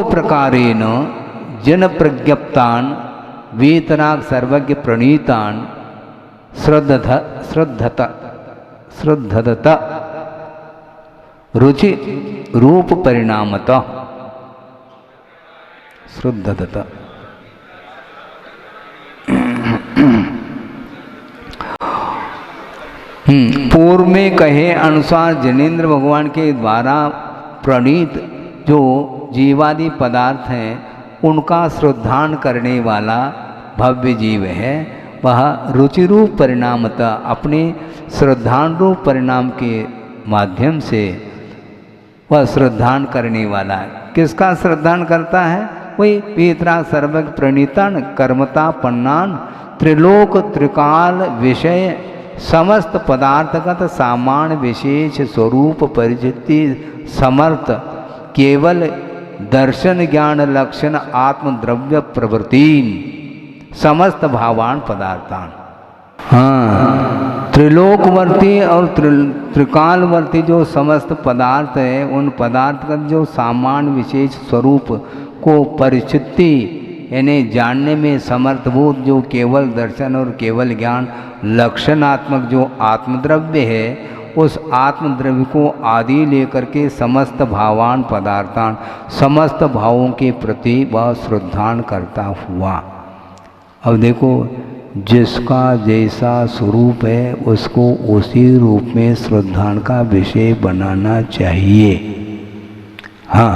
प्रकारेण जन प्रज्ञप्तान वेतराग सर्वज्ञ प्रणीतान श्रद्धत रुचि रूप परिणामत श्रद्धत। पूर्व में कहे अनुसार जनेन्द्र भगवान के द्वारा प्रणीत जो जीवादि पदार्थ हैं उनका श्रद्धान करने वाला भव्य जीव है, वह रुचि रूप परिणामतः अपने श्रद्धान रूप परिणाम के माध्यम से वह श्रद्धान करने वाला है। किसका श्रद्धान करता है? वही वेतराग सर्वज्ञ प्रणीतान कर्मता पन्नान त्रिलोक त्रिकाल विषय समस्त पदार्थगत सामान्य विशेष स्वरूप परिचिति समर्थ केवल दर्शन ज्ञान लक्षण आत्मद्रव्य प्रवृत्तीन समस्त भावान पदार्थान। हाँ, त्रिलोकवर्ती और त्रिकालवर्ती जो समस्त पदार्थ है उन पदार्थ का जो सामान्य विशेष स्वरूप को परिचिति यानी जानने में समर्थभूत जो केवल दर्शन और केवल ज्ञान लक्षणात्मक जो आत्मद्रव्य है उस आत्मद्रव्य को आदि लेकर के समस्त भावान पदार्थान समस्त भावों के प्रति वह श्रद्धान करता हुआ। अब देखो, जिसका जैसा स्वरूप है उसको उसी रूप में श्रद्धान का विषय बनाना चाहिए। हाँ,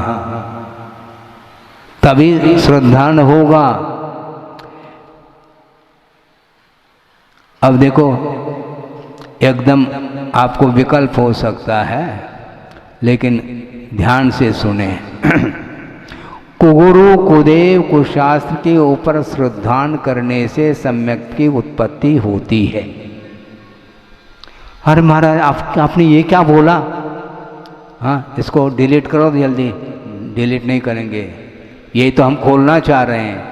तभी श्रद्धान होगा। अब देखो, एकदम आपको विकल्प हो सकता है, लेकिन ध्यान से सुने। कुगुरु कुदेव कुशास्त्र के ऊपर श्रद्धान करने से सम्यक की उत्पत्ति होती है। अरे महाराज, आपने ये क्या बोला? हाँ, इसको डिलीट करो जल्दी। डिलीट नहीं करेंगे, यही तो हम खोलना चाह रहे हैं।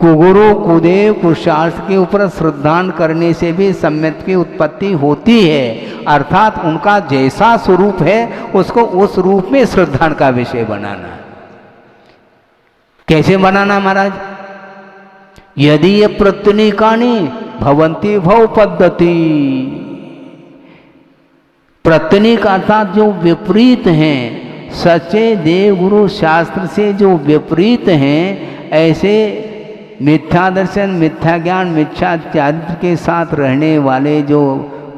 कुगुरु कुदेव कुशास्त्र के ऊपर श्रद्धान करने से भी सम्यक की उत्पत्ति होती है, अर्थात उनका जैसा स्वरूप है उसको उस रूप में श्रद्धान का विषय बनाना। कैसे बनाना महाराज? यदि ये प्रत्यनीकानि भवंती भव पद्धति, प्रत्यनीक अर्थात जो विपरीत हैं, सच्चे देव गुरु शास्त्र से जो विपरीत हैं, ऐसे मिथ्या दर्शन मिथ्या ज्ञान मिथ्या चारित्र के साथ रहने वाले जो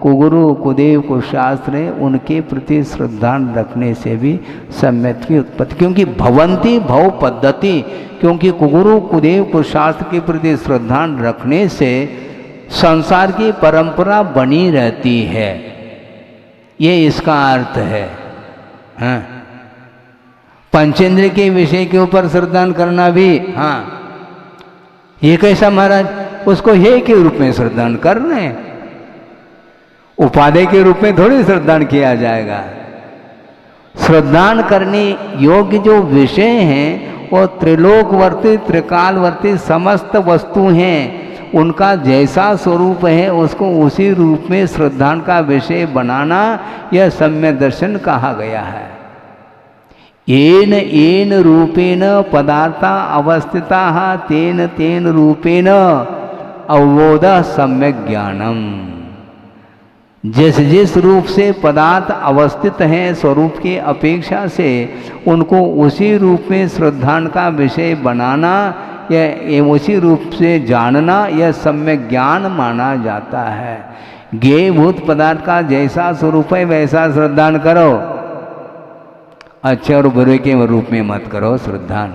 कुगुरु कुदेव कुशास्त्र है उनके प्रति श्रद्धा रखने से भी सम्यक की उत्पत्ति, क्योंकि भवंती भव पद्धति, क्योंकि कुगुरु कुदेव कुशास्त्र के प्रति श्रद्धा रखने से संसार की परंपरा बनी रहती है, ये इसका अर्थ है। हाँ, पंचेंद्र के विषय के ऊपर श्रद्धा करना भी, हाँ, ये कैसा महाराज? उसको हे के रूप में श्रद्धा कर रहे हैं, उपादेय के रूप में थोड़ी श्रद्धा किया जाएगा। श्रद्धा करने योग्य जो विषय हैं वो त्रिलोकवर्ती त्रिकालवर्ती समस्त वस्तु हैं, उनका जैसा स्वरूप है उसको उसी रूप में श्रद्धा का विषय बनाना यह सम्यक दर्शन कहा गया है। येन येन रूपेण पदार्था अवस्थिता तेन तेन रूपेण अवबोध सम्यक ज्ञानम। जिस जिस रूप से पदार्थ अवस्थित हैं स्वरूप की अपेक्षा से उनको उसी रूप में श्रद्धा का विषय बनाना या उसी रूप से जानना यह सम्यक ज्ञान माना जाता है। ज्ञेय भूत पदार्थ का जैसा स्वरूप है वैसा श्रद्धा करो, अच्छे और बुरे के रूप में मत करो श्रद्धा।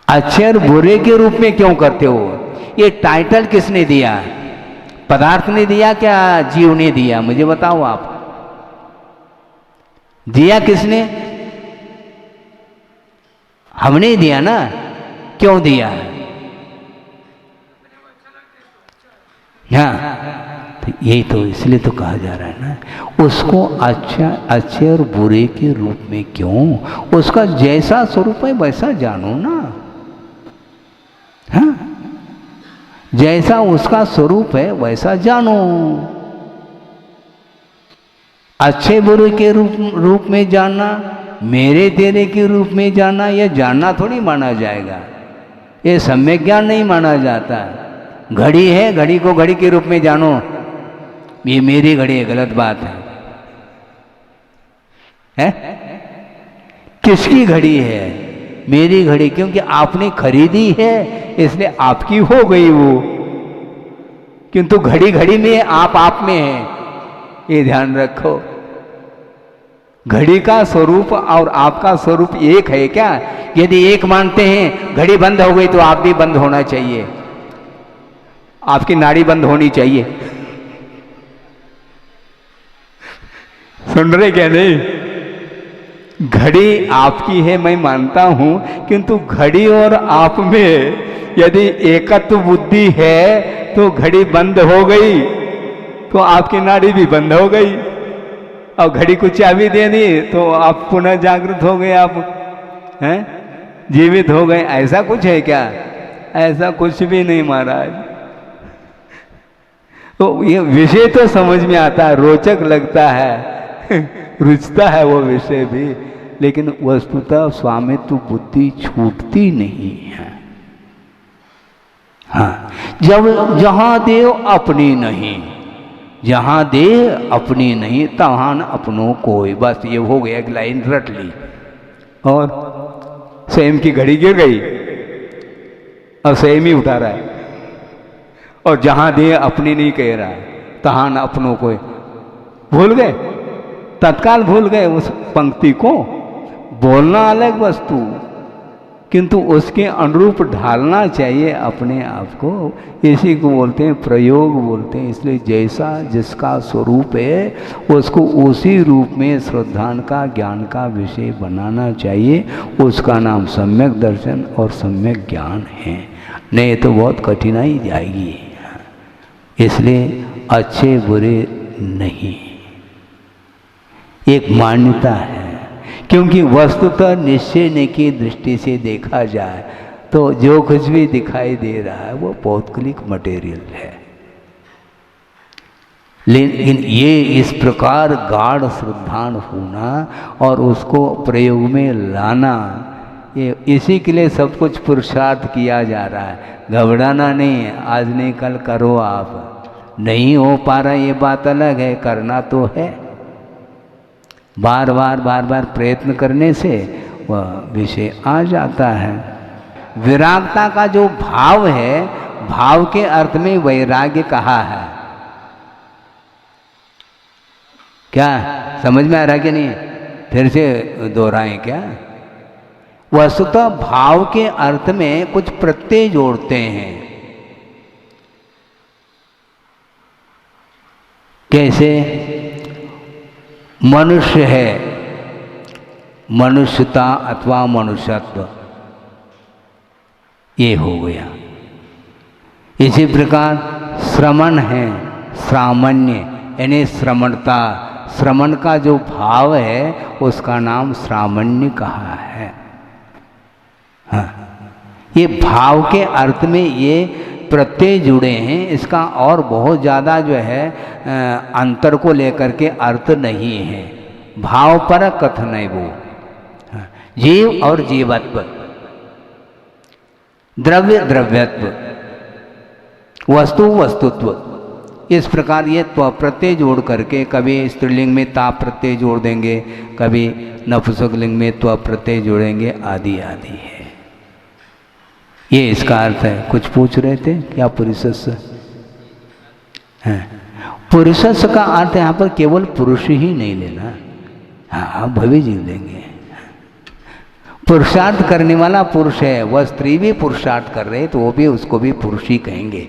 अच्छे और बुरे के रूप में क्यों करते हो? ये टाइटल किसने दिया? पदार्थ ने दिया क्या जीव ने दिया? मुझे बताओ आप, दिया किसने? हमने दिया ना। क्यों दिया? हाँ, तो यही तो इसलिए तो कहा जा रहा है ना, उसको अच्छा अच्छे और बुरे के रूप में क्यों? उसका जैसा स्वरूप है वैसा जानो ना। हाँ, जैसा उसका स्वरूप है वैसा जानो। अच्छे बुरे के रूप में जानना मेरे तेरे के रूप में जानना, यह जानना थोड़ी माना जाएगा, ये सम्यक ज्ञान नहीं माना जाता। घड़ी है, घड़ी को घड़ी के रूप में जानो, ये मेरी घड़ी है, गलत बात है? किसकी घड़ी है? मेरी घड़ी, क्योंकि आपने खरीदी है इसलिए आपकी हो गई वो, किंतु घड़ी घड़ी में, आप में है, ये ध्यान रखो। घड़ी का स्वरूप और आपका स्वरूप एक है क्या? यदि एक मानते हैं, घड़ी बंद हो गई तो आप भी बंद होना चाहिए, आपकी नाड़ी बंद होनी चाहिए। सुन रहे क्या? नहीं, घड़ी आपकी है मैं मानता हूं, किंतु घड़ी और आप में यदि एकत्व बुद्धि है तो घड़ी बंद हो गई तो आपकी नाड़ी भी बंद हो गई, और घड़ी को चाबी दे दी तो आप पुनः जागृत हो गए, आप हैं जीवित हो गए। ऐसा कुछ है क्या? ऐसा कुछ भी नहीं महाराज। तो ये विषय तो समझ में आता है, रोचक लगता है, रुचता है वो विषय भी, लेकिन वस्तुतः स्वामित्व बुद्धि छूटती नहीं है। हाँ, जब जहां देव अपनी नहीं, जहां देव अपनी नहीं तहां अपनों कोई, बस ये हो गया, एक लाइन रट ली। और स्वयं की घड़ी गिर गई और स्वयं ही उठा रहा है, और जहां देव अपनी नहीं कह रहा है तहां अपनों कोई। भूल गए, तत्काल भूल गए उस पंक्ति को। बोलना अलग वस्तु, किंतु उसके अनुरूप ढालना चाहिए अपने आप को। इसी को बोलते हैं प्रयोग बोलते हैं। इसलिए जैसा जिसका स्वरूप है उसको उसी रूप में श्रद्धान का, ज्ञान का विषय बनाना चाहिए। उसका नाम सम्यक दर्शन और सम्यक ज्ञान है, नहीं तो बहुत कठिनाई जाएगी। इसलिए अच्छे बुरे नहीं, एक मान्यता है। क्योंकि वस्तुतः निश्चय की दृष्टि से देखा जाए तो जो कुछ भी दिखाई दे रहा है वो भौतिक मटेरियल है, लेकिन ये इस प्रकार गाढ़ श्रद्धान होना और उसको प्रयोग में लाना, ये इसी के लिए सब कुछ पुरुषार्थ किया जा रहा है। घबराना नहीं है, आज नहीं कल करो। आप नहीं हो पा रहा ये बात अलग है, करना तो है। बार बार प्रयत्न करने से वह विषय आ जाता है। विरागता का जो भाव है, भाव के अर्थ में वैराग्य कहा है। क्या समझ में आ रहा कि नहीं? फिर से दोहराएं क्या? वस्तुतः भाव के अर्थ में कुछ प्रत्यय जोड़ते हैं। कैसे? मनुष्य है, मनुष्यता अथवा मनुष्यत्व, ये हो गया। इसी प्रकार श्रमण है, श्रामण्य यानी श्रमणता, श्रमण का जो भाव है उसका नाम श्रामण्य कहा है। हाँ, ये भाव के अर्थ में ये प्रत्यय जुड़े हैं। इसका और बहुत ज़्यादा जो है अंतर को लेकर के अर्थ नहीं है। भाव पर कथन है वो। जीव और जीवत्व, द्रव्य द्रव्यत्व, वस्तु वस्तुत्व, इस प्रकार ये त्व प्रत्यय जोड़ करके कभी स्त्रीलिंग में ता प्रत्यय जोड़ देंगे, कभी नपुंसकलिंग में त्व प्रत्यय जोड़ेंगे, आदि आदि है। ये इसका अर्थ है। कुछ पूछ रहे थे क्या? पुरुषस्य है। पुरुषस्य का अर्थ यहाँ पर केवल पुरुष ही नहीं लेना, हाँ भवी जीव लेंगे। पुरुषार्थ करने वाला पुरुष है, वह स्त्री भी पुरुषार्थ कर रहे तो वो भी उसको भी पुरुष ही कहेंगे।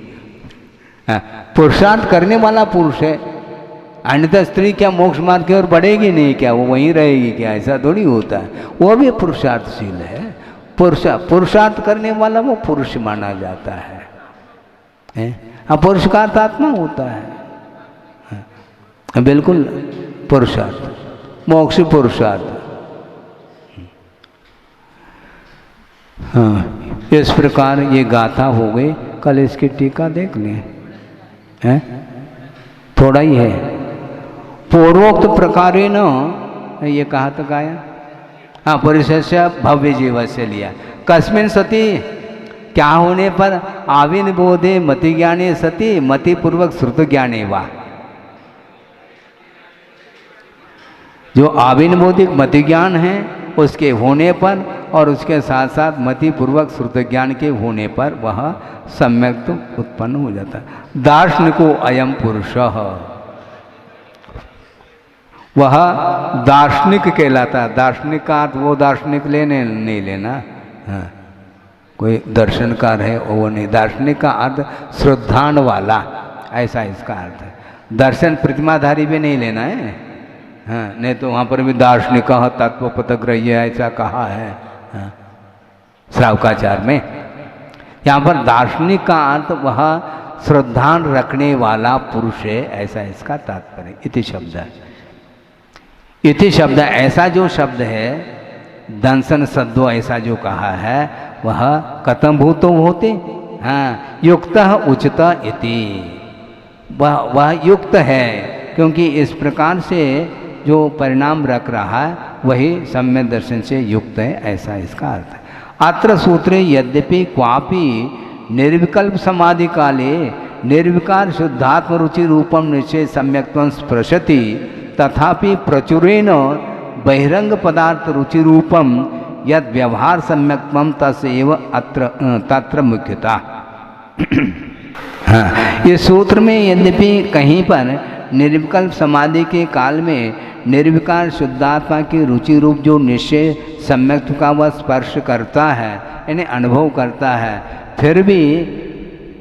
पुरुषार्थ करने वाला पुरुष है, अन्यथा स्त्री क्या मोक्ष मार्ग की ओर बढ़ेगी नहीं क्या? वो वहीं रहेगी क्या? ऐसा थोड़ी होता है। वो भी पुरुषार्थशील है। पुरुषार्थ करने वाला वो पुरुष माना जाता है। हाँ, पुरुष का अर्थ आत्मा होता है। हाँ, बिल्कुल पुरुषार्थ, मोक्ष पुरुषार्थ। हाँ, इस प्रकार ये गाथा हो गई। कल इसकी टीका देख लें, हैं? थोड़ा ही है। पूर्वोक्त प्रकारेण, ये कहाँ तक आया? हाँ, पुरुषस्य भव्य जीव से लिया। कस्मिन सती, क्या होने पर? आविर्बोधे मति ज्ञाने सती, मति पूर्वक श्रुत ज्ञाने वा। जो आविर्बोधिक मति ज्ञान है उसके होने पर और उसके साथ साथ मति पूर्वक श्रुत ज्ञान के होने पर वह सम्यक तो उत्पन्न हो जाता है। दार्शनिको अयम पुरुष, वह दार्शनिक कहलाता है। दार्शनिक का अर्थ वो दार्शनिक लेने नहीं लेना, हाँ, कोई दर्शनकार है वो नहीं। दार्शनिक का अर्थ श्रद्धान वाला, ऐसा इसका अर्थ है। दर्शन प्रतिमाधारी भी नहीं लेना है, हाँ, नहीं तो वहाँ पर भी दार्शनिक तत्व पथग्रह्य ऐसा कहा है, हाँ, श्रावकाचार में। यहाँ पर दार्शनिक का अर्थ वह श्रद्धान रखने वाला पुरुष है, ऐसा इसका तात्पर्य। इति शब्द है, इति शब्द ऐसा जो शब्द है, दंसन सद्दो ऐसा जो कहा है, वह कथम भूतो होते, हाँ, युक्त उचित इति, वह युक्त है, क्योंकि इस प्रकार से जो परिणाम रख रहा है वही सम्यक दर्शन से युक्त है, ऐसा इसका अर्थ है। अत्र सूत्रे यद्यपि क्वापि निर्विकल्प समाधि काले निर्विकार शुद्धात्म रुचि रूपम निश्चय सम्यक्त्वं स्पृशति, तथापि प्रचुरेण बहिरंग पदार्थ रुचि रूपम यद व्यवहार सम्यक्त्वं तस्यैव अत्र तत्र मुख्यता। हाँ, इस सूत्र में यद्यपि कहीं पर निर्विकल्प समाधि के काल में निर्विकार शुद्धात्मा की रुचि रूप जो निश्चय सम्यक्त्व का वह स्पर्श करता है, यानी अनुभव करता है, फिर भी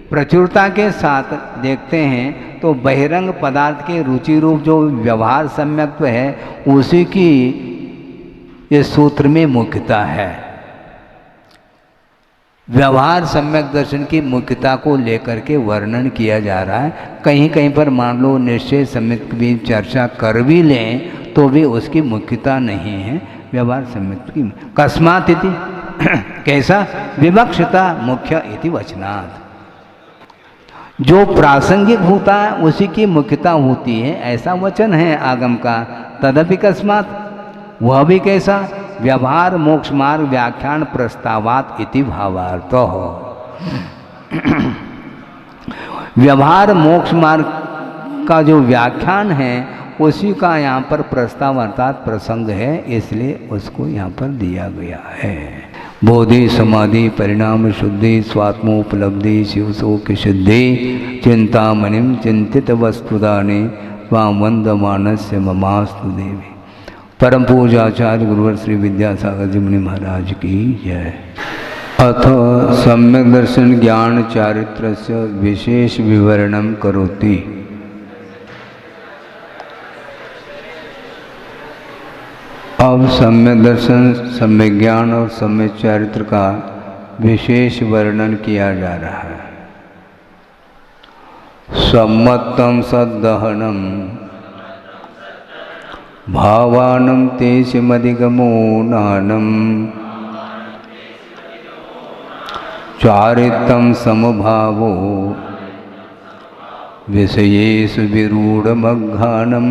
प्रचुरता के साथ देखते हैं तो बहिरंग पदार्थ के रुचि रूप जो व्यवहार सम्यक्त्व है उसी की इस सूत्र में मुख्यता है। व्यवहार सम्यक दर्शन की मुख्यता को लेकर के वर्णन किया जा रहा है। कहीं कहीं पर मान लो निश्चय सम्यक की चर्चा कर भी लें तो भी उसकी मुख्यता नहीं है व्यवहार सम्यक की। कस्मात् इति कैसा? विवक्षता मुख्य इति वचनात्, जो प्रासंगिक होता है उसी की मुख्यता होती है, ऐसा वचन है आगम का। तदपि कस्मात्, वह भी कैसा? व्यवहार मोक्ष मार्ग व्याख्यान प्रस्तावात इति भावार्थ हो। व्यवहार मोक्ष मार्ग का जो व्याख्यान है उसी का यहाँ पर प्रस्ताव अर्थात प्रसंग है, इसलिए उसको यहाँ पर दिया गया है। बोधि समाधि परिणाम शुद्धि स्वात्मोपलब्धि शिव शोक सिद्धि चिंतामणिम चिंतित वस्तुदाने स्वाम वंदमानस्य ममास्तु देवी। परम पूजाचार्य गुरुवर श्री विद्यासागर जी मुनि महाराज की जय। अथ सम्यक दर्शन ज्ञान चारित्रस्य विशेष विवरणम करोति। अब सम्यक दर्शन, सम्यक ज्ञान और सम्यक चारित्र का विशेष वर्णन किया जा रहा है। सम्मतम सद्दहनम भावानं तेषमधिगमो नानं चारित्रं समभावो विषयेषु विरूढमज्ञानं।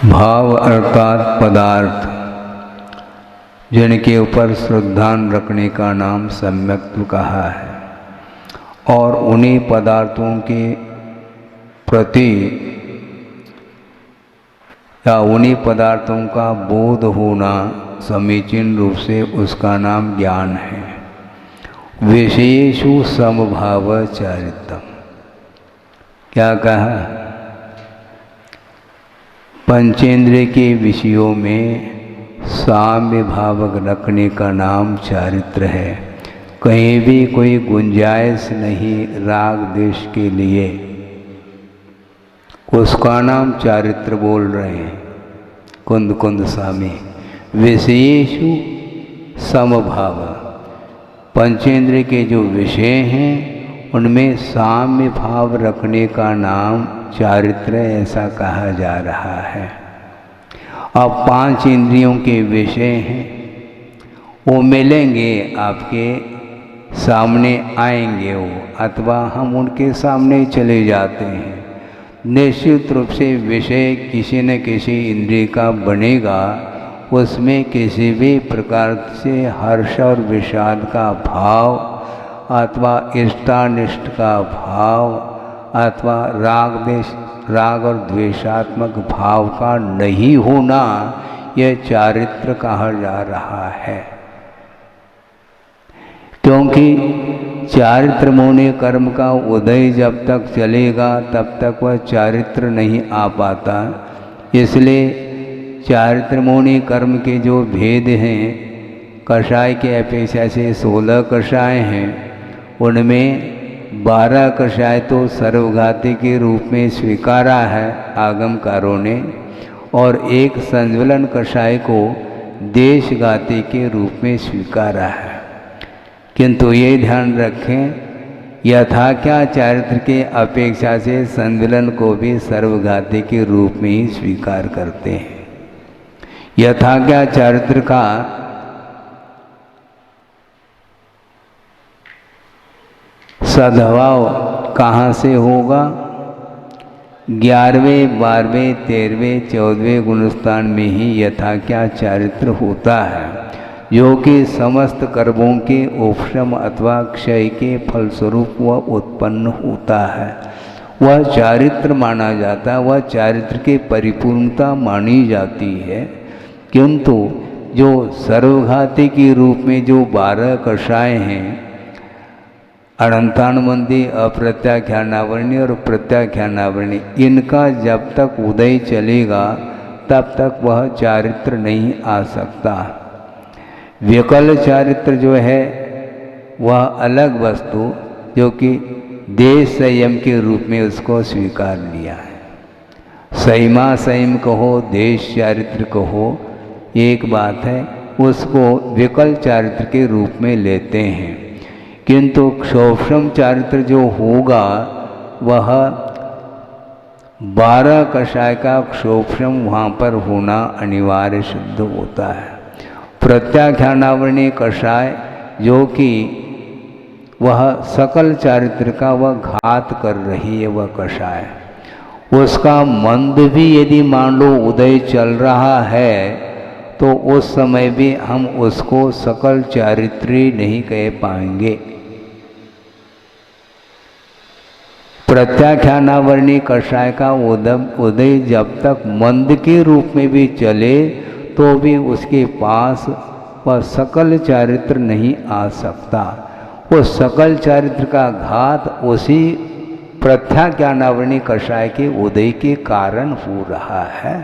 भाव अर्थात पदार्थ जिनके ऊपर श्रद्धान रखने का नाम सम्यक्त्व कहा है, और उन्हीं पदार्थों के प्रति या उन्हीं पदार्थों का बोध होना समीचीन रूप से उसका नाम ज्ञान है। विशेषु समभाव चारित्रम, क्या कहा? पंचेंद्रिय के विषयों में साम्य भाव रखने का नाम चारित्र है। कहीं भी कोई गुंजाइश नहीं राग देश के लिए, उसका नाम चारित्र बोल रहे हैं। कुंद कुंद स्वामी। विषयेषु समभाव, पंचेंद्रिय के जो विषय हैं उनमें साम्य भाव रखने का नाम चारित्र ऐसा कहा जा रहा है। अब 5 इंद्रियों के विषय हैं, वो मिलेंगे आपके सामने आएंगे वो, अथवा हम उनके सामने चले जाते हैं। निश्चित रूप से विषय किसी न किसी इंद्रिय का बनेगा, उसमें किसी भी प्रकार से हर्ष और विषाद का भाव अथवा इष्टानिष्ट का भाव अथवा राग और द्वेषात्मक भाव का नहीं होना, यह चारित्र कहा जा रहा है। क्योंकि चारित्र मोने कर्म का उदय जब तक चलेगा तब तक वह चारित्र नहीं आ पाता। इसलिए चारित्र मोने कर्म के जो भेद हैं, कषाय के अपेक्षा से 16 कषाय हैं, उनमें 12 कषाय तो सर्वघाती के रूप में स्वीकारा है आगमकारों ने, और एक संज्वलन कषाय को देशघाती के रूप में स्वीकारा है। किंतु ये ध्यान रखें, यथा क्या चारित्र के अपेक्षा से संज्वलन को भी सर्वघाती के रूप में ही स्वीकार करते हैं। यथा क्या चारित्र का सद्भाव कहाँ से होगा? 11वें, 12वें, 13वें, 14वें गुणस्थान में ही यथा क्या चारित्र होता है, जो कि समस्त कर्मों के उपशम अथवा क्षय के फलस्वरूप वह उत्पन्न होता है। वह चारित्र माना जाता है, वह चारित्र की परिपूर्णता मानी जाती है। किंतु जो सर्वघाती के रूप में जो 12 कषाय हैं, अनंतानुबंधी, अप्रत्याख्यानावरणी और प्रत्याख्यानावरणी, इनका जब तक उदय चलेगा तब तक वह चारित्र नहीं आ सकता। विकल चारित्र जो है वह अलग वस्तु, जो कि देश संयम के रूप में उसको स्वीकार लिया है। संयमा संयम कहो, देश चारित्र कहो, एक बात है, उसको विकल चारित्र के रूप में लेते हैं। किंतु क्षोभम चारित्र जो होगा वह 12 कषाय का क्षोभम वहाँ पर होना अनिवार्य सिद्ध होता है। प्रत्याख्यानावरणी कषाय जो कि वह सकल चारित्र का वह घात कर रही है, वह कषाय, उसका मंद भी यदि मान लो उदय चल रहा है तो उस समय भी हम उसको सकल चारित्री नहीं कह पाएंगे। प्रत्याख्यानावरणी कषाय का उदय जब तक मंद के रूप में भी चले तो भी उसके पास वह सकल चारित्र नहीं आ सकता। वो सकल चारित्र का घात उसी प्रत्याख्यानावरणी कषाय के उदय के कारण हो रहा है।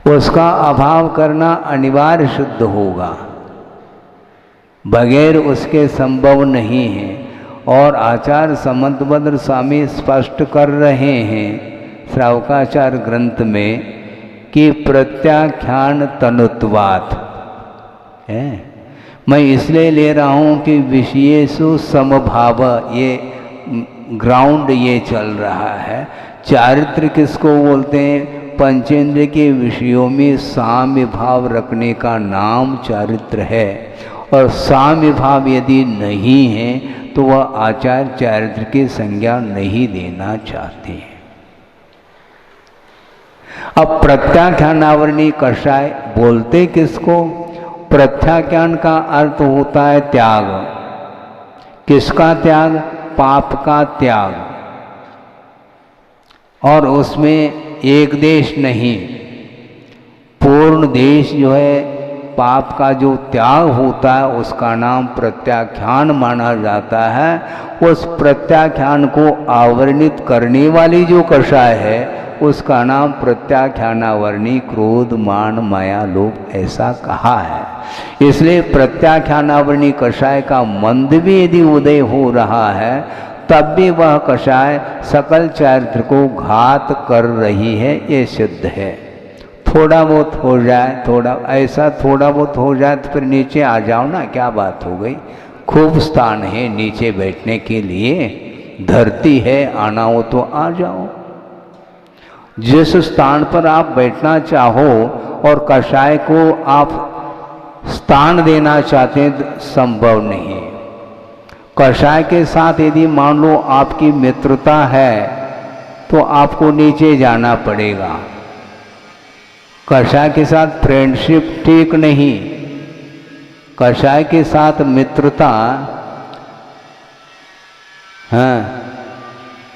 उसका अभाव करना अनिवार्य सिद्ध होगा, बगैर उसके संभव नहीं है। और आचार्य समंतभद्र स्वामी स्पष्ट कर रहे हैं श्रावकाचार ग्रंथ में कि प्रत्याख्यान तनुत्वात् है। मैं इसलिए ले रहा हूँ कि विषयेषु समभाव, ये ग्राउंड ये चल रहा है। चारित्र किसको बोलते हैं? पंचेंद्र के विषयों में साम्य भाव रखने का नाम चारित्र है। और साम्य भाव यदि नहीं है तो वह आचार्य चारित्र की संज्ञा नहीं देना चाहते हैं। अब प्रत्याख्यानावरणी कषाय बोलते किसको? प्रत्याख्यान का अर्थ होता है त्याग। किसका त्याग? पाप का त्याग। और उसमें एक देश नहीं, पूर्ण देश जो है पाप का जो त्याग होता है उसका नाम प्रत्याख्यान माना जाता है। उस प्रत्याख्यान को आवरणित करने वाली जो कषाय है उसका नाम प्रत्याख्यानावरणी क्रोध मान माया लोभ ऐसा कहा है। इसलिए प्रत्याख्यानावरणी कषाय का मंद भी यदि उदय हो रहा है तब भी वह कषाय सकल चारित्र को घात कर रही है, ये सिद्ध है। थोड़ा बहुत हो जाए, थोड़ा बहुत हो जाए तो फिर नीचे आ जाओ ना, क्या बात हो गई? खूब स्थान है नीचे बैठने के लिए, धरती है, आना हो तो आ जाओ। जिस स्थान पर आप बैठना चाहो और कषाय को आप स्थान देना चाहते हैं संभव नहीं है। कषाय के साथ यदि मान लो आपकी मित्रता है तो आपको नीचे जाना पड़ेगा। कषाय के साथ फ्रेंडशिप ठीक नहीं, कषाय के साथ मित्रता, हाँ,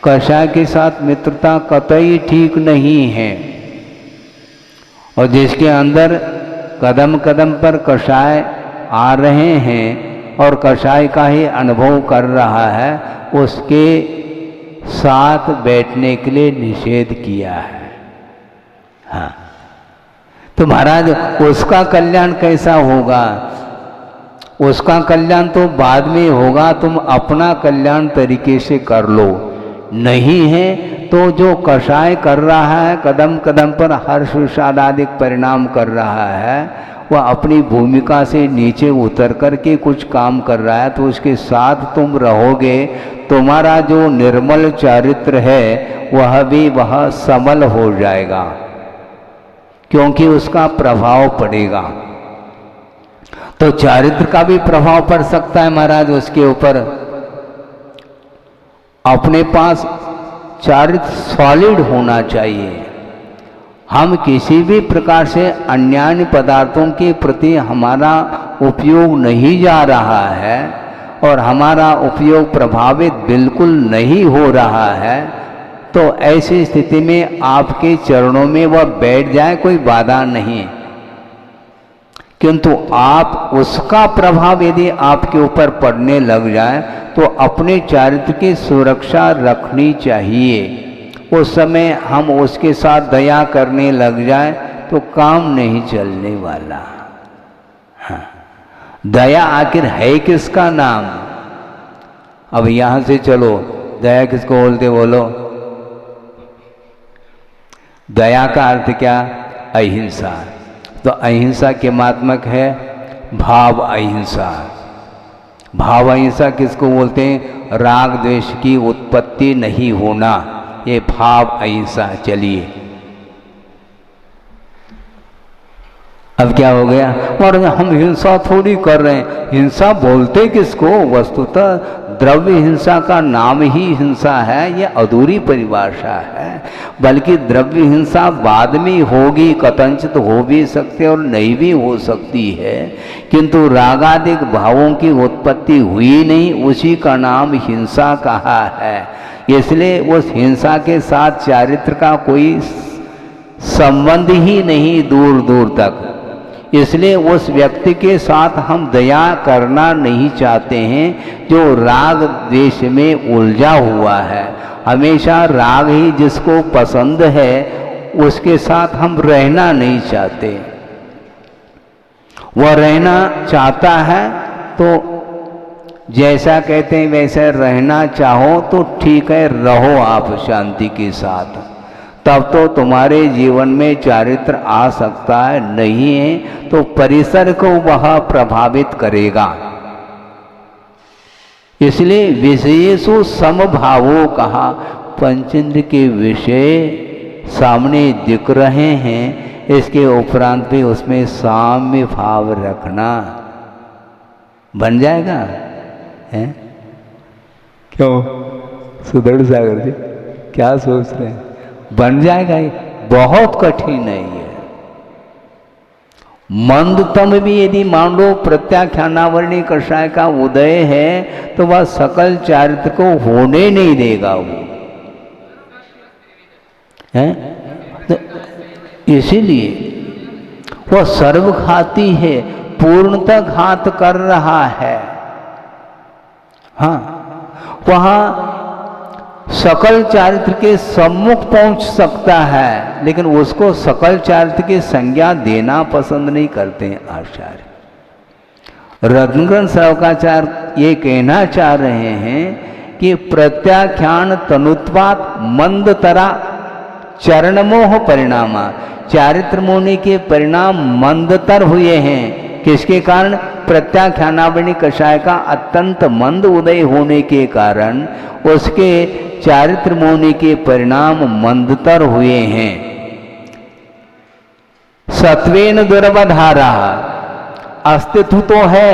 कषाय के साथ मित्रता कतई ठीक नहीं है। और जिसके अंदर कदम कदम पर कषाय आ रहे हैं और कषाय का ही अनुभव कर रहा है, उसके साथ बैठने के लिए निषेध किया है। हाँ, तो महाराज उसका कल्याण कैसा होगा? उसका कल्याण तो बाद में होगा, तुम अपना कल्याण तरीके से कर लो। नहीं है तो जो कषाय कर रहा है, कदम कदम पर हर्ष विषादादिक परिणाम कर रहा है, वह अपनी भूमिका से नीचे उतर करके कुछ काम कर रहा है, तो उसके साथ तुम रहोगे, तुम्हारा जो निर्मल चारित्र है वह भी वह सबल हो जाएगा, क्योंकि उसका प्रभाव पड़ेगा। तो चारित्र का भी प्रभाव पड़ सकता है महाराज उसके ऊपर। अपने पास चारित्र सॉलिड होना चाहिए। हम किसी भी प्रकार से अन्यान्य पदार्थों के प्रति हमारा उपयोग नहीं जा रहा है और हमारा उपयोग प्रभावित बिल्कुल नहीं हो रहा है, तो ऐसी स्थिति में आपके चरणों में वह बैठ जाए, कोई बाधा नहीं। किंतु आप उसका प्रभाव यदि आपके ऊपर पड़ने लग जाए तो अपने चारित्र की सुरक्षा रखनी चाहिए। उस समय हम उसके साथ दया करने लग जाए तो काम नहीं चलने वाला। हाँ, दया आखिर है किसका नाम? अब यहां से चलो, दया किसको बोलते बोलो? दया का अर्थ क्या? अहिंसा। तो अहिंसा के मात्मक है भाव अहिंसा। भाव अहिंसा किसको बोलते हैं? राग द्वेष की उत्पत्ति नहीं होना, ये भाव अहिंसा। चलिए अब क्या हो गया? और हम हिंसा थोड़ी कर रहे हैं। हिंसा बोलते किसको? वस्तुतः द्रव्य हिंसा का नाम ही हिंसा है, यह अधूरी परिभाषा है। बल्कि द्रव्य हिंसा बाद में होगी, कथंचित हो भी सकते और नहीं भी हो सकती है, किंतु रागादिक भावों की उत्पत्ति हुई नहीं, उसी का नाम हिंसा कहा है। इसलिए उस हिंसा के साथ चारित्र का कोई संबंध ही नहीं दूर दूर तक। इसलिए उस व्यक्ति के साथ हम दया करना नहीं चाहते हैं जो राग द्वेष में उलझा हुआ है। हमेशा राग ही जिसको पसंद है उसके साथ हम रहना नहीं चाहते। वह रहना चाहता है तो जैसा कहते हैं वैसा रहना चाहो तो ठीक है, रहो आप शांति के साथ, तब तो तुम्हारे जीवन में चारित्र आ सकता है। नहीं है तो परिसर को वह प्रभावित करेगा। इसलिए विषयेषु समभावो कहा। पंचेंद्र के विषय सामने दिख रहे हैं, इसके उपरांत भी उसमें साम्य भाव रखना। बन जाएगा है? क्यों सुदर्शन सागर जी क्या सोच रहे हैं? बन जाएगा? ये बहुत कठिन है। ये मंदतम भी यदि मान लो प्रत्याख्यानावरणी कषाय का उदय है तो वह सकल चारित्र को होने नहीं देगा। वो है तो इसीलिए वह सर्वघाती है, पूर्णतः घात कर रहा है। हाँ, वहां सकल चारित्र के सम्मुख पहुंच सकता है, लेकिन उसको सकल चारित्र की संज्ञा देना पसंद नहीं करते हैं आचार्य। रत्नग्रंथ श्रवकाचार्य ये कहना चाह रहे हैं कि प्रत्याख्यान तनुत्वात् मंदतरा चरणमोह परिणामा। चारित्र मोहनी के परिणाम मंदतर हुए हैं। किसके कारण? प्रत्याख्यानावरणी कषाय का अत्यंत मंद उदय होने के कारण उसके चारित्र मोहनी के परिणाम मंदतर हुए हैं। सत्वेन दुर्वधारा, अस्तित्व तो है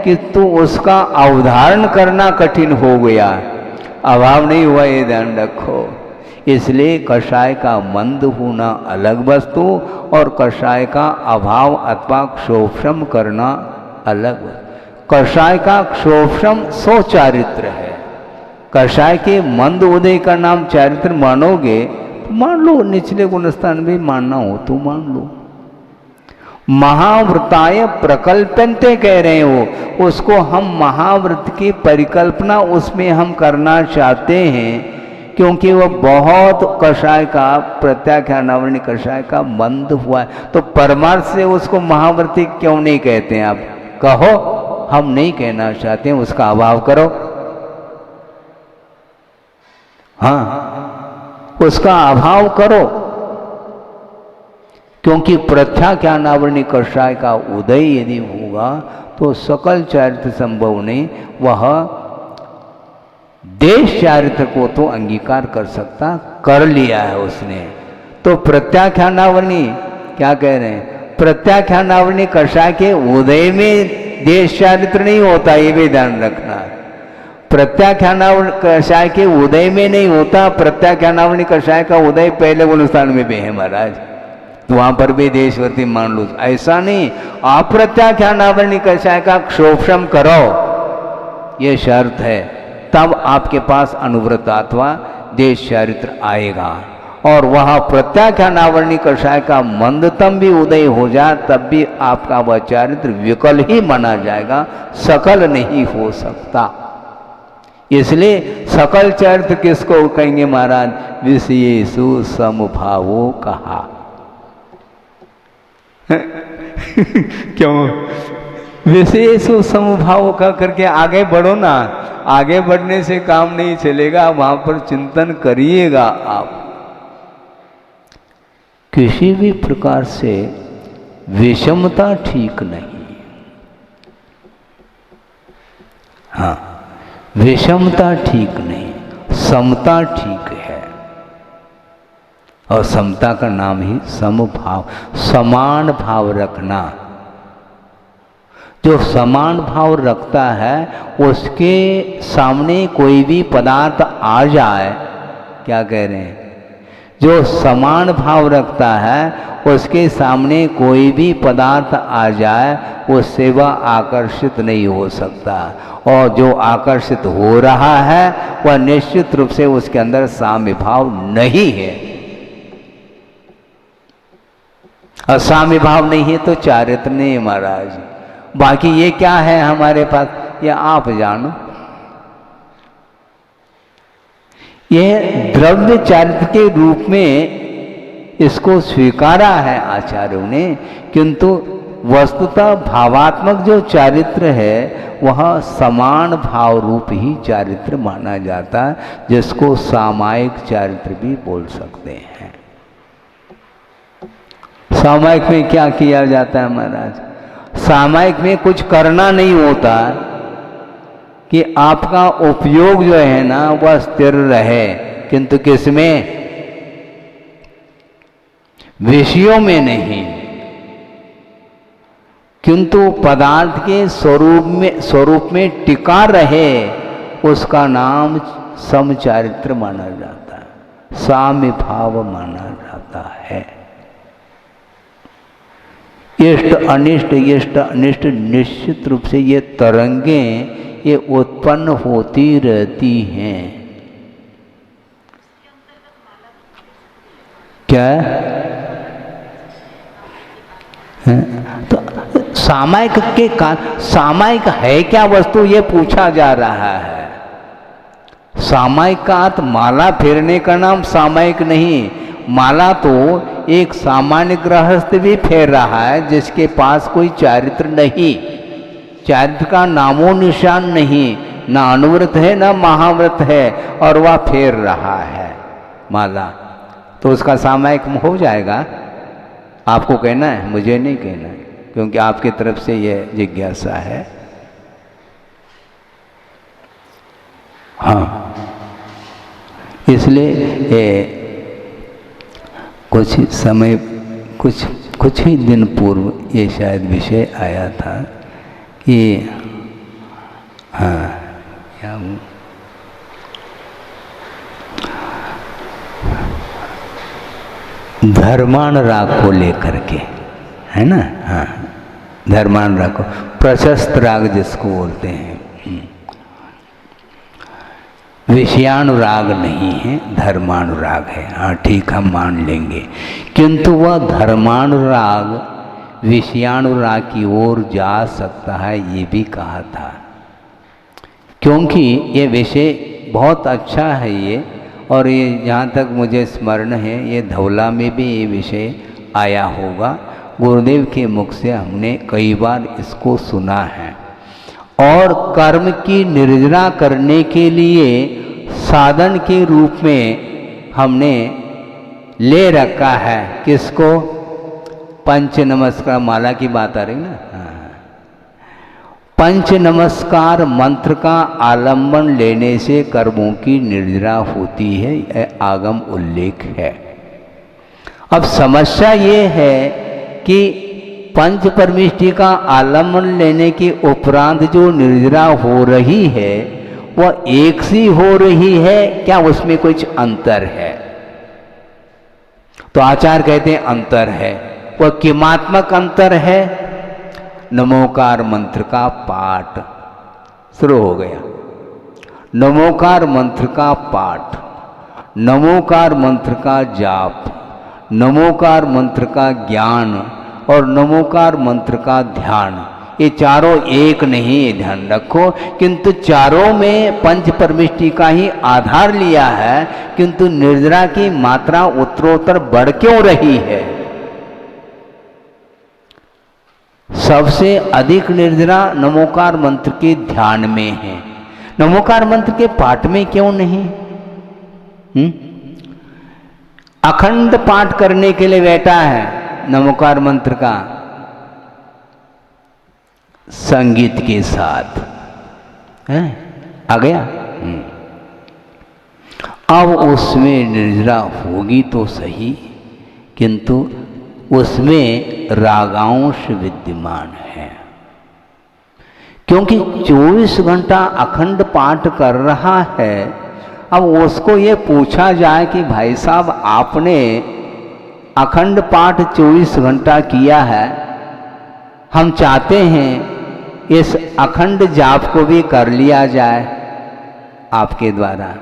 किंतु उसका अवधारण करना कठिन हो गया। अभाव नहीं हुआ, ये ध्यान रखो। इसलिए कषाय का मंद होना अलग वस्तु और कषाय का अभाव अथवा क्षोभम करना अलग। कषाय का क्षोभम सो चारित्र है। कषाय के मंद उदय का नाम चारित्र मानोगे तो मान लो, निचले गुणस्थान भी मानना हो तो मान लो। महाव्रताय प्रकल्पन्ते कह रहे हो, उसको हम महाव्रत की परिकल्पना उसमें हम करना चाहते हैं, क्योंकि वह बहुत कषाय का प्रत्याख्यानावरणी कषाय का मंद हुआ है। तो परमार्थ से उसको महाव्रती क्यों नहीं कहते हैं? आप कहो, हम नहीं कहना चाहते हैं, उसका अभाव करो। हाँ, उसका अभाव करो, क्योंकि प्रत्याख्यानावरणी कषाय का उदय यदि होगा तो सकल चारित्र संभव नहीं, वह देश चारित्र को तो अंगीकार कर सकता, कर लिया है उसने। तो प्रत्याख्यानावरणी क्या कह रहे हैं? प्रत्याख्यानावरणी कषाय के उदय में देश चारित्र नहीं होता, ये भी ध्यान रखना। प्रत्याख्यानावरणी कषाय के उदय में नहीं होता, प्रत्याख्यानावरणी कषाय का उदय पहले गुणस्थान में भी है महाराज, तो वहां पर भी देशवर्ती मान लो। ऐसा नहीं, अप्रत्याख्यानावरणी कषाय का क्षोभम करो, ये शर्त है, तब आपके पास अनुव्रत अथवा देश चारित्र आएगा। और वह प्रत्याख्यानावरणी कषाय का मंदतम भी उदय हो जाए तब भी आपका वह चारित्र विकल ही माना जाएगा, सकल नहीं हो सकता। इसलिए सकल चारित्र किसको कहेंगे महाराज? विषयेषु समभावो कहा। क्यों? विशेषो समभाव का करके आगे बढ़ो ना। आगे बढ़ने से काम नहीं चलेगा, वहां पर चिंतन करिएगा आप। किसी भी प्रकार से विषमता ठीक नहीं। हाँ, विषमता ठीक नहीं, समता ठीक है। और समता का नाम ही समभाव, समान भाव रखना। जो समान भाव रखता है उसके सामने कोई भी पदार्थ आ जाए, क्या कह रहे हैं? जो समान भाव रखता है उसके सामने कोई भी पदार्थ आ जाए उससे वह आकर्षित नहीं हो सकता, और जो आकर्षित हो रहा है वह निश्चित रूप से उसके अंदर साम्य भाव नहीं है। और साम्य भाव नहीं है तो चारित्र नहीं महाराज। बाकी ये क्या है हमारे पास, ये आप जानो। यह द्रव्य चारित्र के रूप में इसको स्वीकारा है आचार्यों ने, किंतु वस्तुतः भावात्मक जो चारित्र है वह समान भाव रूप ही चारित्र माना जाता है, जिसको सामायिक चारित्र भी बोल सकते हैं। सामायिक में क्या किया जाता है महाराज? सामायिक में कुछ करना नहीं होता कि आपका उपयोग जो है ना वह स्थिर रहे, किंतु किसमें? विषयों में नहीं, किंतु पदार्थ के स्वरूप में टिका रहे, उसका नाम समचारित्र माना जाता है, साम्य भाव माना जाता है। इष्ट अनिष्ट निश्चित रूप से ये तरंगें ये उत्पन्न होती रहती हैं। क्या है? तो सामायिक के सामायिक है क्या वस्तु, ये पूछा जा रहा है। सामायिक का अर्थ माला फेरने का नाम सामायिक नहीं। माला तो एक सामान्य गृहस्थ भी फेर रहा है जिसके पास कोई चारित्र नहीं, चारित्र का नामो निशान नहीं, ना अनुव्रत है ना महाव्रत है, और वह फेर रहा है माला, तो उसका सामायिक हो जाएगा। आपको कहना है, मुझे नहीं कहना है, क्योंकि आपकी तरफ से यह जिज्ञासा है। हाँ, इसलिए कुछ समय कुछ ही दिन पूर्व ये शायद विषय आया था कि हाँ क्या हूँ, धर्मान राग को लेकर के, है ना। हाँ, धर्मान राग को, प्रशस्त राग जिसको बोलते हैं। विषयानुराग नहीं है, धर्मानुराग है। हाँ ठीक, हम मान लेंगे, किंतु वह धर्मानुराग विषयानुराग की ओर जा सकता है, ये भी कहा था। क्योंकि ये विषय बहुत अच्छा है ये, और ये जहाँ तक मुझे स्मरण है ये धौला में भी ये विषय आया होगा। गुरुदेव के मुख से हमने कई बार इसको सुना है। और कर्म की निर्जरा करने के लिए साधन के रूप में हमने ले रखा है किसको, पंच नमस्कार माला की बात आ रही ना। पंच नमस्कार मंत्र का आलंबन लेने से कर्मों की निर्जरा होती है, यह आगम उल्लेख है। अब समस्या ये है कि पंच परमिष्टि का आलंबन लेने के उपरांत जो निर्जरा हो रही है वह एक सी हो रही है, क्या उसमें कुछ अंतर है? तो आचार्य कहते हैं अंतर है। वह किमात्मक अंतर है? नमोकार मंत्र का पाठ शुरू हो गया, नमोकार मंत्र का पाठ, नमोकार मंत्र का जाप, नमोकार मंत्र का ज्ञान और नमोकार मंत्र का ध्यान, ये चारों एक नहीं, ध्यान रखो। किंतु चारों में पंच परमिष्टि का ही आधार लिया है, किंतु निर्जरा की मात्रा उत्तरोत्तर बढ़ क्यों रही है? सबसे अधिक निर्जरा नमोकार मंत्र के ध्यान में है, नमोकार मंत्र के पाठ में क्यों नहीं? अखंड पाठ करने के लिए बैठा है नमोकार मंत्र का संगीत के साथ, है आ गया। अब उसमें निर्जरा होगी तो सही, किंतु उसमें रागांश विद्यमान है, क्योंकि 24 घंटा अखंड पाठ कर रहा है। अब उसको ये पूछा जाए कि भाई साहब आपने अखंड पाठ 24 घंटा किया है, हम चाहते हैं इस अखंड जाप को भी कर लिया जाए आपके द्वारा।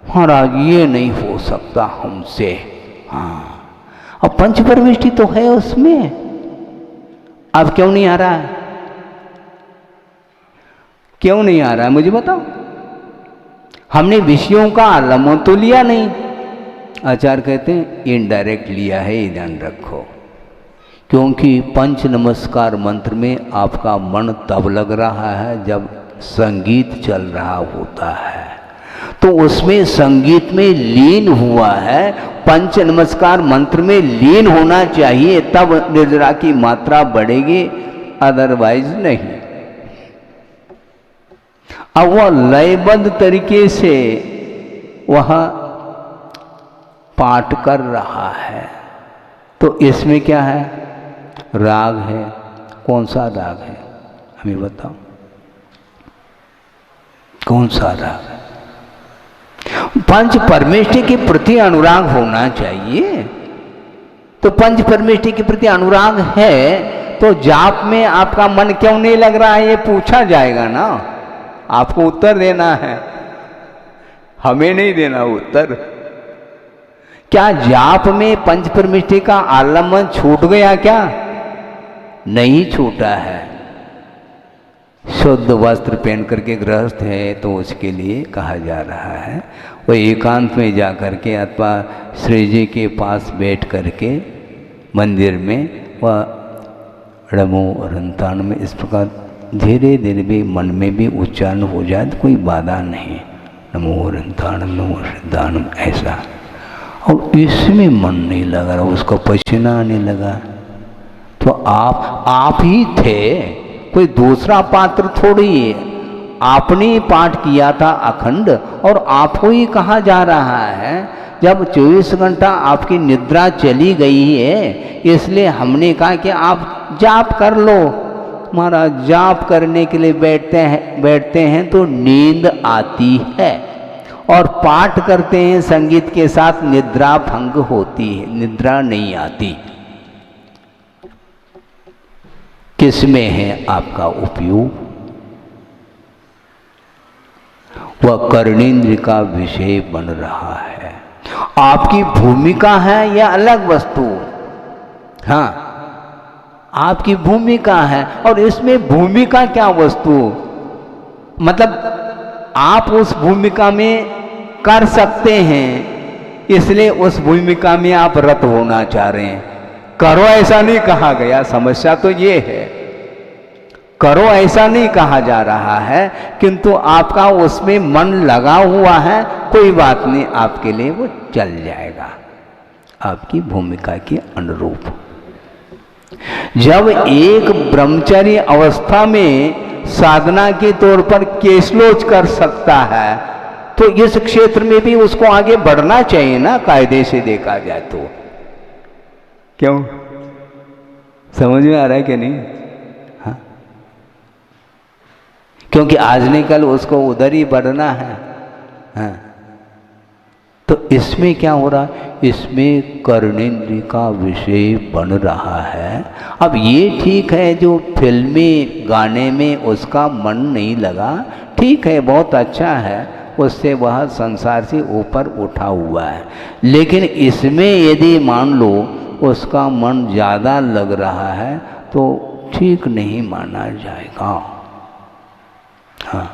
महाराज ये नहीं हो सकता हमसे। हाँ, अब पंच परमिष्टि तो है उसमें, अब क्यों नहीं आ रहा है? क्यों नहीं आ रहा है मुझे बताओ। हमने विषयों का आलम्बन तो लिया नहीं, आचार्य कहते हैं इनडायरेक्ट लिया है, ये ध्यान रखो। क्योंकि पंच नमस्कार मंत्र में आपका मन तब लग रहा है जब संगीत चल रहा होता है, तो उसमें संगीत में लीन हुआ है। पंच नमस्कार मंत्र में लीन होना चाहिए, तब निर्जरा की मात्रा बढ़ेगी, अदरवाइज नहीं। अब वह लयबद्ध तरीके से वह पाठ कर रहा है, तो इसमें क्या है? राग है। कौन सा राग है हमें बताओ, कौन सा राग है? पंच परमेष्टि के प्रति अनुराग होना चाहिए। तो पंच परमेष्टि के प्रति अनुराग है तो जाप में आपका मन क्यों नहीं लग रहा है, ये पूछा जाएगा ना। आपको उत्तर देना है, हमें नहीं देना उत्तर। क्या जाप में पंच परमिष्टि का आलम्बन छूट गया? क्या नहीं छूटा है। शुद्ध वस्त्र पहन करके गृहस्थ है तो उसके लिए कहा जा रहा है वह एकांत में जा करके अथवा श्री जी के पास बैठ करके मंदिर में वह रमो रंतान में इस प्रकार धीरे धीरे भी मन में भी उच्चारण हो जाए तो कोई बाधा नहीं। नमो रंतान नमो सिद्धानम, ऐसा। और इसमें मन नहीं लगा रहा, उसको पसीना आने लगा, तो आप ही थे, कोई दूसरा पात्र थोड़ी है। आपने पाठ किया था अखंड और आपको ही कहा जा रहा है। जब 24 घंटा आपकी निद्रा चली गई है, इसलिए हमने कहा कि आप जाप कर लो, महाराज जाप करने के लिए बैठते हैं तो नींद आती है, और पाठ करते हैं संगीत के साथ निद्रा भंग होती है, निद्रा नहीं आती। किसमें है आपका उपयोग? वह कर्णेंद्र का विषय बन रहा है। आपकी भूमिका है या अलग वस्तु? हाँ, आपकी भूमिका है। और इसमें भूमिका क्या वस्तु? मतलब आप उस भूमिका में कर सकते हैं, इसलिए उस भूमिका में आप रत होना चाह रहे हैं। करो ऐसा नहीं कहा गया, समस्या तो ये है। करो ऐसा नहीं कहा जा रहा है, किंतु आपका उसमें मन लगा हुआ है, कोई बात नहीं, आपके लिए वो चल जाएगा आपकी भूमिका के अनुरूप। जब एक ब्रह्मचर्य अवस्था में साधना के तौर पर केसलोच कर सकता है, तो इस क्षेत्र में भी उसको आगे बढ़ना चाहिए ना, कायदे से देखा जाए तो। क्यों? समझ में आ रहा है कि नहीं? हाँ, क्योंकि आज नहीं कल उसको उधर ही बढ़ना है। हाँ, तो इसमें क्या हो रहा है? इसमें कर्णेंद्र का विषय बन रहा है। अब ये ठीक है, जो फिल्मी गाने में उसका मन नहीं लगा, ठीक है, बहुत अच्छा है, उससे वह संसार से ऊपर उठा हुआ है। लेकिन इसमें यदि मान लो उसका मन ज़्यादा लग रहा है तो ठीक नहीं माना जाएगा। हाँ,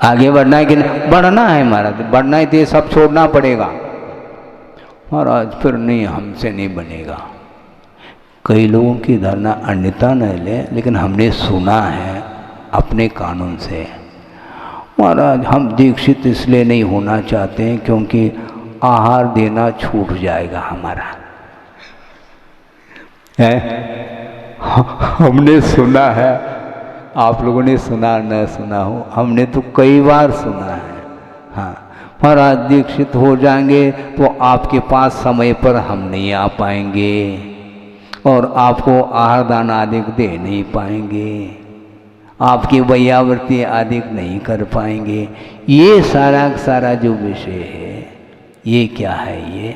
आगे बढ़ना है कि नहीं? बढ़ना है महाराज, बढ़ना है तो ये सब छोड़ना पड़ेगा महाराज, फिर नहीं, हमसे नहीं बनेगा। कई लोगों की धारणा अन्यथा न ले, लेकिन हमने सुना है अपने कानून से, महाराज हम दीक्षित इसलिए नहीं होना चाहते हैं क्योंकि आहार देना छूट जाएगा हमारा है। हमने सुना है, आप लोगों ने सुना न सुना हो, हमने तो कई बार सुना है। हाँ, महाराज दीक्षित हो जाएंगे तो आपके पास समय पर हम नहीं आ पाएंगे और आपको आहार दान आदि दे नहीं पाएंगे, आपकी वैयावृत्ति आदि नहीं कर पाएंगे। ये सारा सारा जो विषय है, ये क्या है? ये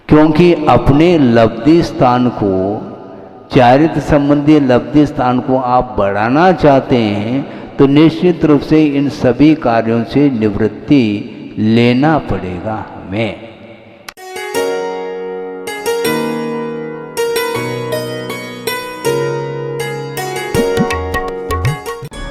क्योंकि अपने लब्धि स्थान को, चारित्र संबंधी लब्धि स्थान को आप बढ़ाना चाहते हैं, तो निश्चित रूप से इन सभी कार्यों से निवृत्ति लेना पड़ेगा हमें।